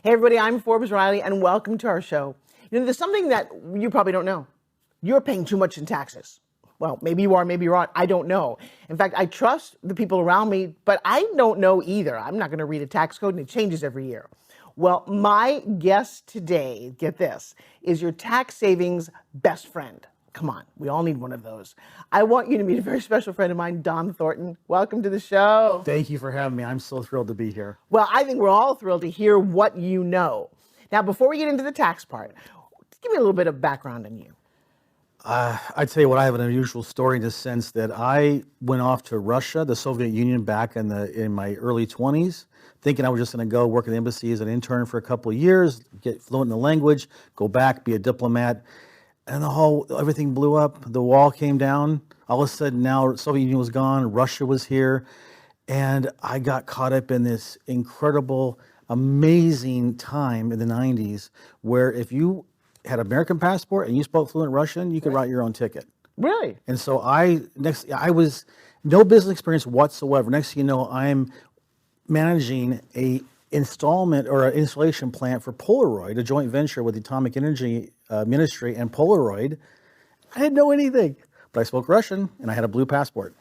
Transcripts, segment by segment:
Hey everybody, I'm Forbes Riley and welcome to our show. There's something that you probably don't know. You're paying too much in taxes. Well, maybe you are, maybe you're not. I don't know. In fact, I trust the people around me, but I don't know either. I'm not going to read a tax code and it changes every year. Well, my guest today, get this, is your tax savings best friend. Come on, we all need one of those. I want you to meet a very special friend of mine, Don Thornton. Welcome to the show. Thank you for having me. I'm so thrilled to be here. Well, I think we're all thrilled to hear what you know. Now, before we get into the tax part, give me a little bit of background on you. I tell you what, I have an unusual story in the sense that I went off to Russia, the Soviet Union, back in my early 20s, thinking I was just going to go work in the embassy as an intern for a couple of years, get fluent in the language, go back, be a diplomat. And everything blew up. The wall came down. All of a sudden now Soviet Union was gone. Russia was here. And I got caught up in this incredible, amazing time in the 90s where if you had an American passport and you spoke fluent Russian, you could write your own ticket. Really? And so I was no business experience whatsoever. Next thing you know, I'm managing a installment or an installation plant for Polaroid, a joint venture with the Atomic Energy Ministry and Polaroid. I didn't know anything, but I spoke Russian and I had a blue passport.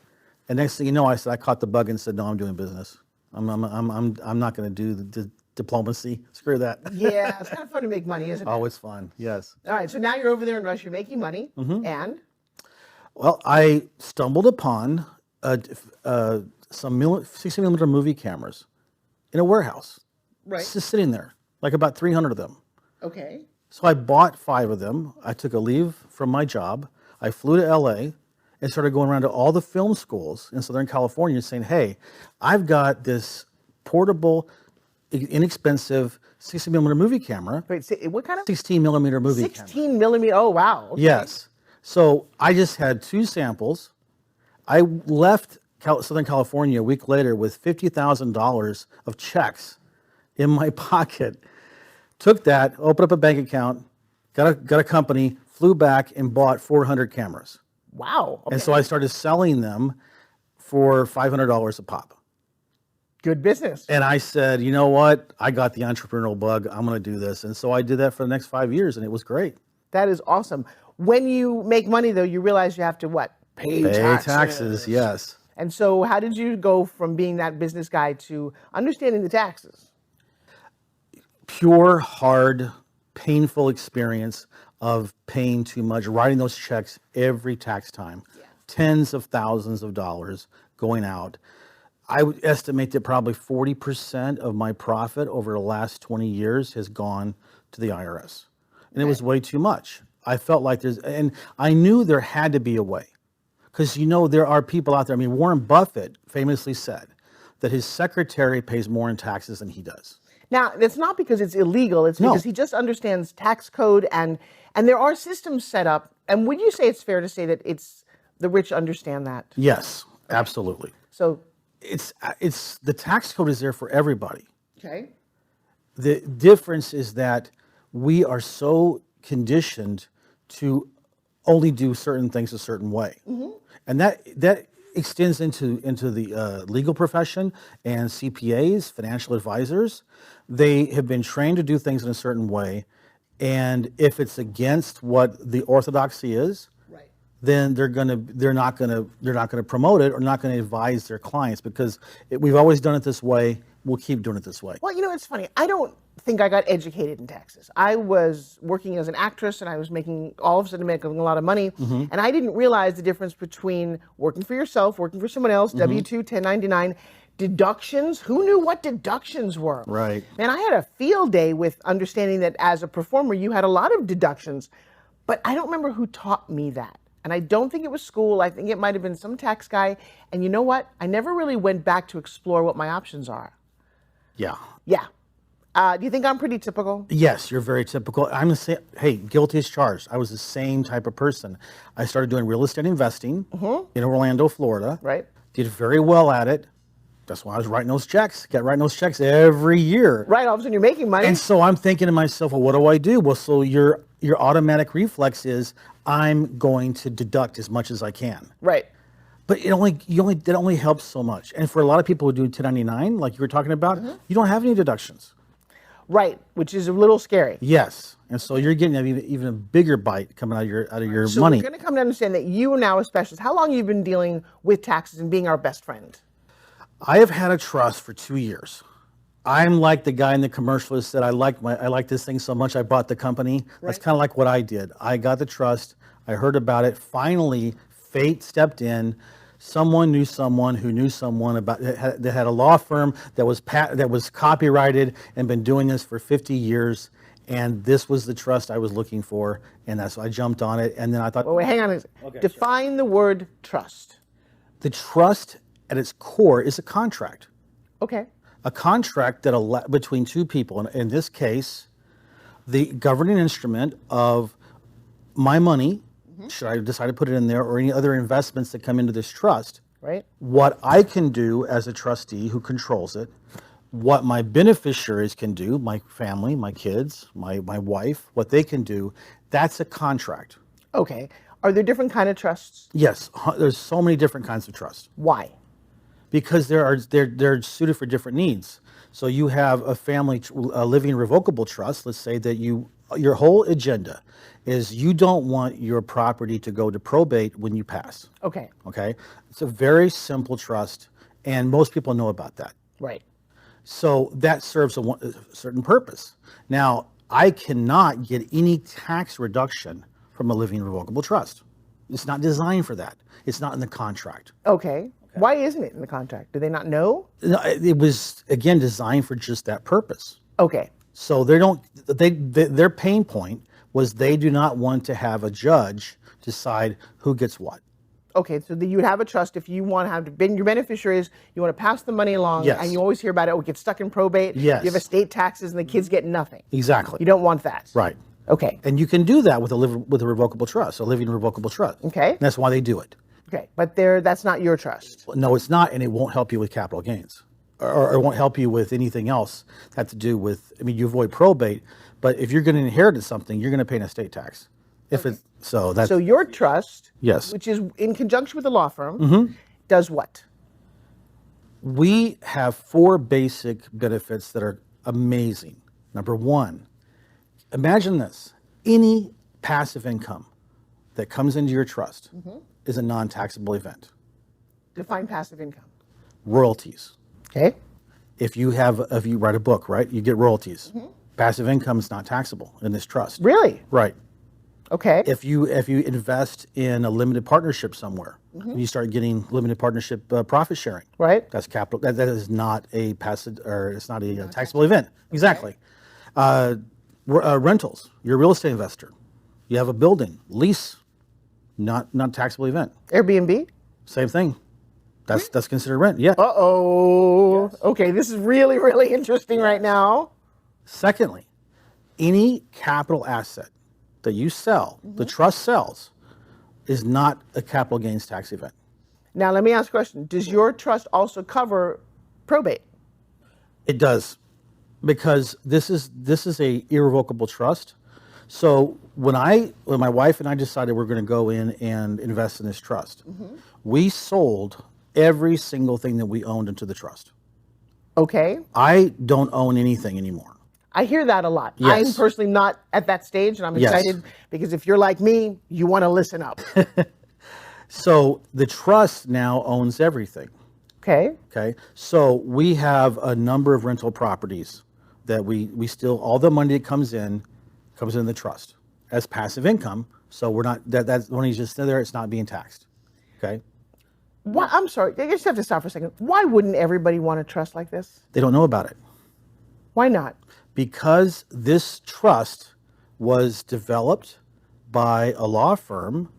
And next thing you know, I caught the bug and said, "No, I'm doing business. I'm not going to do the diplomacy. Screw that." Yeah, it's kind of fun to make money, isn't it? Oh, it's fun. Yes. All right, so now you're over there in Russia, you're making money, and? Well, I stumbled upon some 60 millimeter movie cameras in a warehouse. Right. Just sitting there, like about 300 of them. Okay. So I bought 5 of them. I took a leave from my job. I flew to LA and started going around to all the film schools in Southern California saying, "Hey, I've got this portable, inexpensive 60 millimeter movie camera." Wait, what kind of? 16 millimeter movie camera. 16 millimeter, oh wow. Okay. Yes. So I just had 2 samples. I left Southern California a week later with $50,000 of checks in my pocket. Took that, opened up a bank account, got a company, flew back and bought 400 cameras. Wow. Okay. And so I started selling them for $500 a pop. Good business. And I said, you know what? I got the entrepreneurial bug. I'm going to do this. And so I did that for the next 5 years, and it was great. That is awesome. When you make money, though, you realize you have to what? Pay taxes, yes. And so how did you go from being that business guy to understanding the taxes? Pure, hard, painful experience of paying too much, writing those checks every tax time, tens of thousands of dollars going out. I would estimate that probably 40% of my profit over the last 20 years has gone to the IRS. And it was way too much. I felt like and I knew there had to be a way. Because there are people out there, Warren Buffett famously said that his secretary pays more in taxes than he does. Now, it's not because it's illegal, it's because he just understands tax code and there are systems set up. And would you say it's fair to say that it's the rich understand that? Yes, absolutely. So it's the tax code is there for everybody. Okay. The difference is that we are so conditioned to only do certain things a certain way. And that extends into the legal profession and CPAs, financial advisors. They have been trained to do things in a certain way, and if it's against what the orthodoxy is, then they're not gonna promote it or not gonna advise their clients because we've always done it this way. We'll keep doing it this way. Well, it's funny. I don't think I got educated in taxes. I was working as an actress and I was all of a sudden making a lot of money. And I didn't realize the difference between working for yourself, working for someone else, W-2, 1099, deductions. Who knew what deductions were? Right. And I had a field day with understanding that as a performer, you had a lot of deductions, but I don't remember who taught me that. And I don't think it was school. I think it might have been some tax guy. And you know what? I never really went back to explore what my options are. Yeah. Yeah. Do you think I'm pretty typical? Yes, you're very typical. I'm the same. Hey, guilty as charged. I was the same type of person. I started doing real estate investing in Orlando, Florida. Right. Did very well at it. That's why I was writing those checks. Kept writing those checks every year. Right. All of a sudden you're making money. And so I'm thinking to myself, well, what do I do? Well, so your automatic reflex is I'm going to deduct as much as I can. Right. But it only helps so much. And for a lot of people who do 1099, like you were talking about, you don't have any deductions. Right, which is a little scary. Yes. And so you're getting even a bigger bite coming out of your So money. we're going to come to understand that you are now a specialist. How long have you been dealing with taxes and being our best friend? I have had a trust for 2 years. I'm like the guy in the commercial that said, I like this thing so much I bought the company. That's kind of like what I did. I got the trust. I heard about it. Finally, fate stepped in. Someone knew someone who knew someone about that had a law firm that was copyrighted and been doing this for 50 years. And this was the trust I was looking for. And that's why I jumped on it. And then I thought, Wait, hang on a second. Okay, Define the word trust. the trust at its core is a contract. Okay. A contract that between two people, and in this case, the governing instrument of my money, should I decide to put it in there, or any other investments that come into this trust, Right. what I can do as a trustee who controls it, what my beneficiaries can do, my family, my kids, my wife, what they can do, that's a contract. Okay. Are there different kind of trusts? Yes, there's so many different kinds of trust. Why? Because they're suited for different needs. So you have a living revocable trust. Let's say that your whole agenda is you don't want your property to go to probate when you pass. Okay. Okay, it's a very simple trust, and most people know about that. Right. So that serves a certain purpose. Now, I cannot get any tax reduction from a living revocable trust. It's not designed for that. It's not in the contract. Okay. Why isn't it in the contract? Do they not know? No, it was again designed for just that purpose. Okay. So their pain point was they do not want to have a judge decide who gets what. Okay, so you would have a trust if you want to have your beneficiaries, you want to pass the money along, Yes. and you always hear about it. Oh, it gets stuck in probate. Yes. You have estate taxes, and the kids get nothing. Exactly. You don't want that. Right. Okay. And you can do that with a revocable trust, a living revocable trust. Okay. And that's why they do it. Okay, but that's not your trust. No, it's not, and it won't help you with capital gains, or it won't help you with anything else that has to do with. I mean, you avoid probate, but if you're going to inherit something, you're going to pay an estate tax. If it's so that. So your trust, Yes. which is in conjunction with the law firm, does what? We have 4 basic benefits that are amazing. Number 1, imagine this: any passive income that comes into your trust is a non-taxable event. Define passive income. Royalties. Okay. If you write a book, right, you get royalties. Passive income is not taxable in this trust. Really? Right. Okay. If you invest in a limited partnership somewhere, you start getting limited partnership profit sharing. Right. That's capital. That is not a passive, or it's not a taxable event. Exactly. Rentals. You're a real estate investor. You have a building lease, not taxable event. Airbnb? Same thing. That's considered rent. Yeah. Uh-oh. Yes. Okay, this is really, really interesting right now. Secondly, any capital asset that you sell, the trust sells, is not a capital gains tax event. Now, let me ask a question. Does your trust also cover probate? It does, because this is a irrevocable trust. So when my wife and I decided we're going to go in and invest in this trust, we sold every single thing that we owned into the trust. Okay. I don't own anything anymore. I hear that a lot. Yes. I'm personally not at that stage, and I'm Yes. excited because if you're like me, you want to listen up. So the trust now owns everything. Okay. Okay. So we have a number of rental properties that we still, all the money that comes in the trust as passive income. So we're not, that's when he's just there, it's not being taxed. Okay. Why, I'm sorry, I just have to stop for a second. Why wouldn't everybody want a trust like this? They don't know about it. Why not? Because this trust was developed by a law firm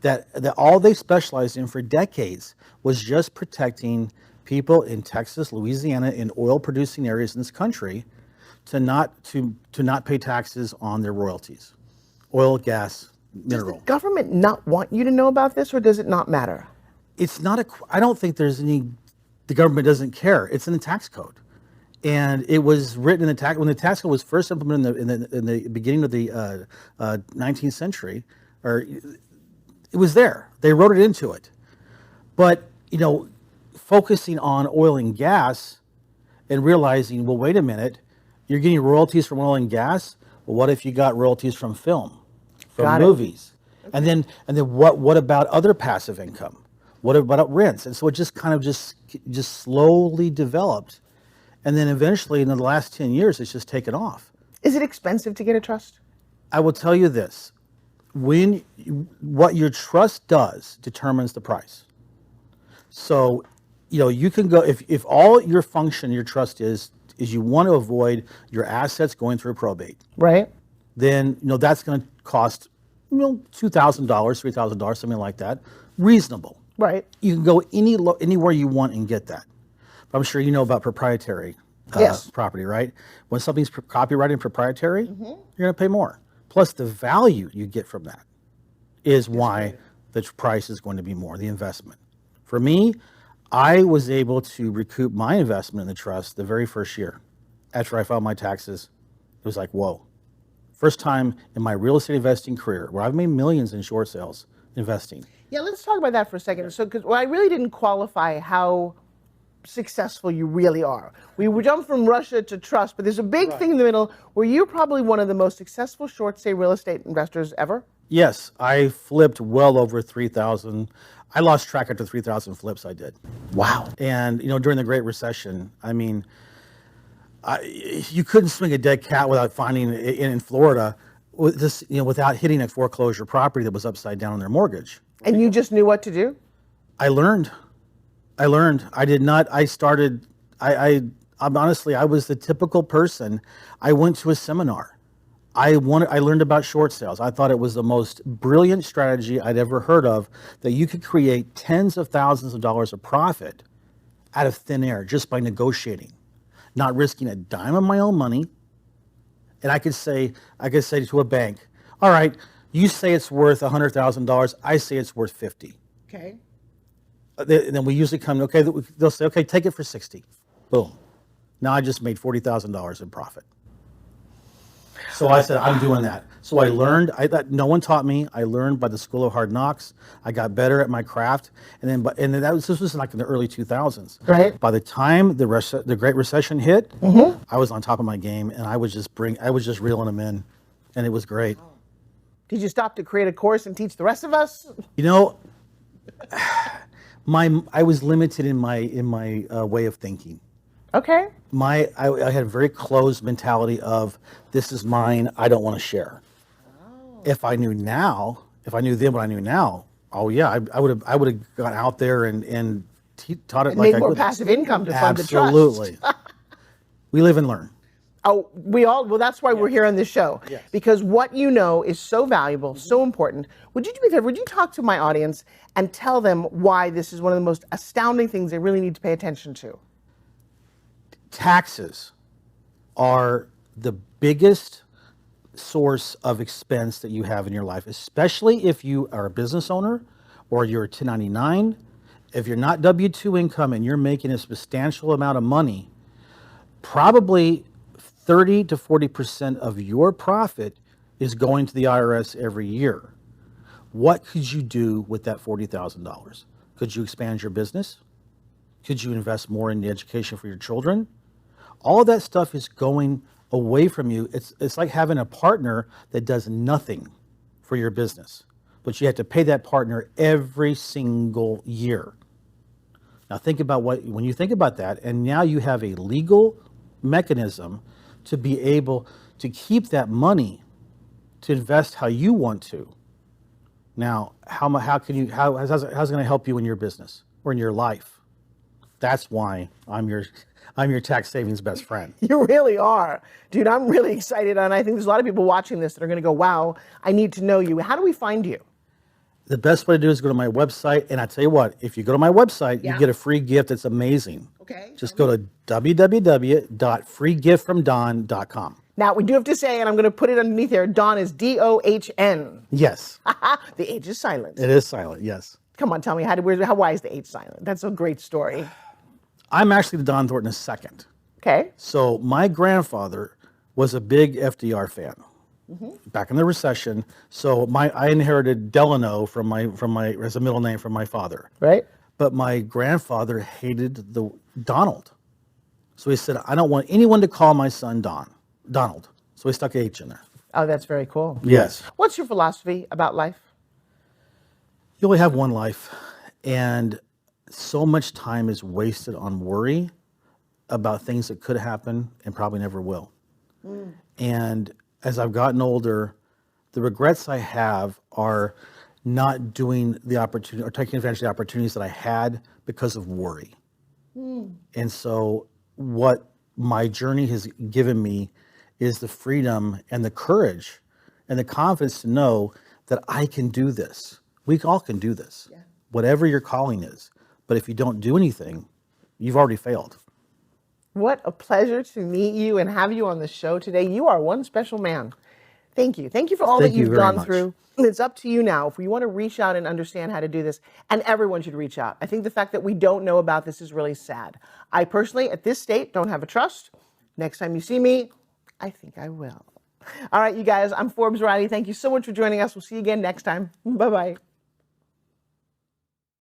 that all they specialized in for decades was just protecting people in Texas, Louisiana, in oil producing areas in this country to not pay taxes on their royalties. Oil, gas, mineral. Does the government not want you to know about this, or does it not matter? It's not I don't think there's the government doesn't care. It's in the tax code. And it was written in when the tax code was first implemented in the beginning of the 19th century, or it was there. They wrote it into it. But, focusing on oil and gas and realizing, well, wait a minute, You're getting royalties from oil and gas. Well, what if you got royalties from film, from Got it. movies? And then what about other passive income? What about rents? And so it just kind of just slowly developed. And then eventually in the last 10 years, it's just taken off. Is it expensive to get a trust? I will tell you this. What your trust does determines the price. So, you can go, if all your function, your trust is you want to avoid your assets going through probate. Right. Then, that's going to cost, $2,000, $3,000, something like that. Reasonable. Right. You can go anywhere you want and get that. But I'm sure you know about proprietary Yes. property, right? When something's copyrighted and proprietary, you're going to pay more. Plus, the value you get from that is why the price is going to be more, the investment. For me, I was able to recoup my investment in the trust the very first year. After I filed my taxes, it was like, whoa. First time in my real estate investing career where I've made millions in short sales investing. Yeah, let's talk about that for a second. So, because I really didn't qualify how successful you really are. We jumped from Russia to trust, but there's a big thing in the middle where you're probably one of the most successful short stay real estate investors ever. Yes, I flipped well over 3,000. I lost track after 3,000 flips I did. Wow. And, during the Great Recession, I mean, you couldn't swing a dead cat without finding it in Florida, without hitting a foreclosure property that was upside down on their mortgage. And you just knew what to do? I learned. I did not. I'm honestly, I was the typical person. I went to a seminar. I learned about short sales. I thought it was the most brilliant strategy I'd ever heard of, that you could create tens of thousands of dollars of profit out of thin air just by negotiating, not risking a dime of my own money. And I could say to a bank, all right, you say it's worth $100,000. I say it's worth 50. Okay. Then we usually come, okay, they'll say, okay, take it for 60. Boom. Now I just made $40,000 in profit. So I said, I'm doing that. So I learned, no one taught me. I learned by the School of Hard Knocks. I got better at my craft. And then this was like in the early 2000s. Right. By the time the Great Recession hit, I was on top of my game, and I was just reeling them in, and it was great. Did you stop to create a course and teach the rest of us? I was limited in my way of thinking. Okay. I had a very closed mentality of, this is mine, I don't want to share. Oh. If I knew then what I knew now, oh yeah, I would have gone out there and taught it And like made I more could. passive income to fund the trust. Absolutely. We live and learn. Oh, well, that's why we're here on this show. Yes. Because what you know is so valuable, so important. Would you do me a favor? Would you talk to my audience and tell them why this is one of the most astounding things they really need to pay attention to? Taxes are the biggest source of expense that you have in your life, especially if you are a business owner or you're a 1099. If you're not W-2 income and you're making a substantial amount of money, probably 30 to 40% of your profit is going to the IRS every year. What could you do with that $40,000? Could you expand your business? Could you invest more in the education for your children? All of that stuff is going away from you. It's like having a partner that does nothing for your business, but you have to pay that partner every single year. Now think about when you think about that, and now you have a legal mechanism to be able to keep that money to invest how you want to. Now, how's it going to help you in your business or in your life? That's why I'm your tax savings best friend. You really are. Dude, I'm really excited, and I think there's a lot of people watching this that are going to go, wow, I need to know you. How do we find you? The best way to do is go to my website, and I tell you what, if you go to my website, Yeah. you get a free gift that's amazing. Okay. Just go to www.freegiftfromdon.com. Now, we do have to say, and I'm going to put it underneath there, Don is D-O-H-N. Yes. The H is silent. It is silent, yes. Come on, tell me, why is the H silent? That's a great story. I'm actually the Don Thornton second. Okay. So my grandfather was a big FDR fan back in the recession. So I inherited Delano from my as a middle name from my father. Right. But my grandfather hated the Donald. So he said, I don't want anyone to call my son Don. Donald. So we stuck H in there. Oh, that's very cool. Yes. What's your philosophy about life? You only have one life, and so much time is wasted on worry about things that could happen and probably never will. And as I've gotten older, the regrets I have are not doing the opportunity or taking advantage of the opportunities that I had because of worry. And so what my journey has given me is the freedom and the courage and the confidence to know that I can do this. We all can do this, whatever your calling is. But if you don't do anything, you've already failed. What a pleasure to meet you and have you on the show today. You are one special man. Thank you. Thank you for all Thank that you you've very gone much. through. It's up to you now. If you want to reach out and understand how to do this, and everyone should reach out. I think the fact that we don't know about this is really sad. I personally, at this state, don't have a trust. Next time you see me, I think I will. All right, you guys, I'm Forbes Riley. Thank you so much for joining us. We'll see you again next time. Bye-bye.